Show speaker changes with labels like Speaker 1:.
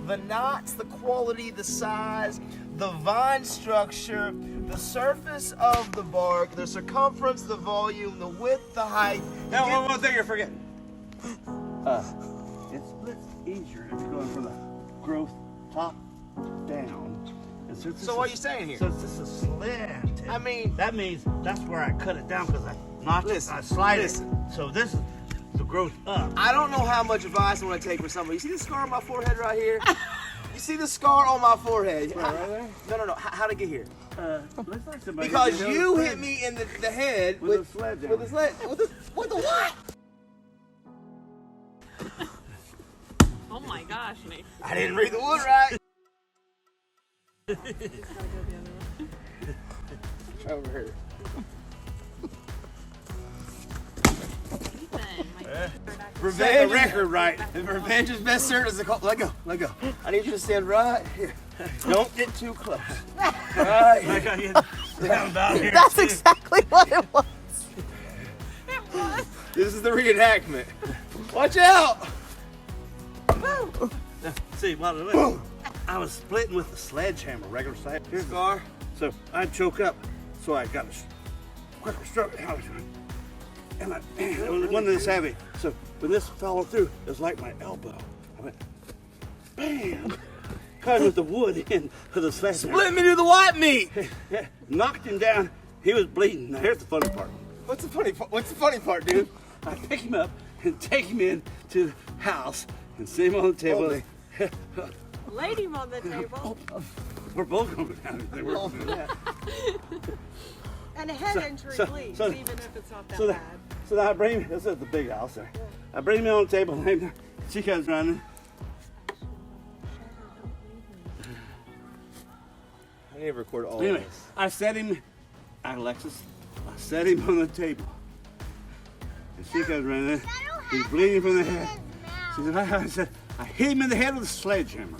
Speaker 1: the knots, the quality, the size, the vine structure, the surface of the bark, the circumference, the volume, the width, the height.
Speaker 2: Now, one thing you're forgetting. It splits easier if you're going from the growth top down.
Speaker 1: So what are you saying here?
Speaker 2: So it's just a slant.
Speaker 1: I mean,
Speaker 2: that means that's where I cut it down because I notched it, I slide it. So this is the growth up.
Speaker 1: I don't know how much advice I want to take from somebody. You see the scar on my forehead right here? You see the scar on my forehead?
Speaker 2: Right there?
Speaker 1: No. How'd it get here?
Speaker 2: Looks like somebody
Speaker 1: Because you hit me in the head
Speaker 2: with a sledgehammer.
Speaker 1: With the what?
Speaker 3: Oh my gosh, Nate.
Speaker 1: I didn't read the wood right. Over here.
Speaker 2: Set the record right.
Speaker 1: Revenge is best served as a call. Let go. I need you to stand right here. Don't get too close. Right.
Speaker 2: I got you down about here.
Speaker 4: That's exactly what it was.
Speaker 1: This is the reenactment. Watch out!
Speaker 2: Now, see, I was splitting with the sledgehammer, regular size. Here's the
Speaker 1: Scar.
Speaker 2: So I'd choke up, so I got a quicker stroke. And it wasn't this heavy. So when this fell through, it was like my elbow. I went, bam! Caught with the wood in for the sledgehammer.
Speaker 1: Split me to the white meat.
Speaker 2: Yeah, knocked him down. He was bleeding. Now here's the funny part.
Speaker 1: What's the funny part, dude?
Speaker 2: I pick him up and take him in to the house and sit him on the table.
Speaker 3: Laid him on the table.
Speaker 2: We're both going down.
Speaker 3: And a head injury, please, even if it's not that bad.
Speaker 2: So now I bring him, this is the big house there. I bring him on the table, and she comes running.
Speaker 1: I need to record all
Speaker 2: Anyway,
Speaker 1: of this.
Speaker 2: I set him, Alexis, I set him on the table. And she comes running, he's bleeding from the head. She said, I hit him in the head with a sledgehammer.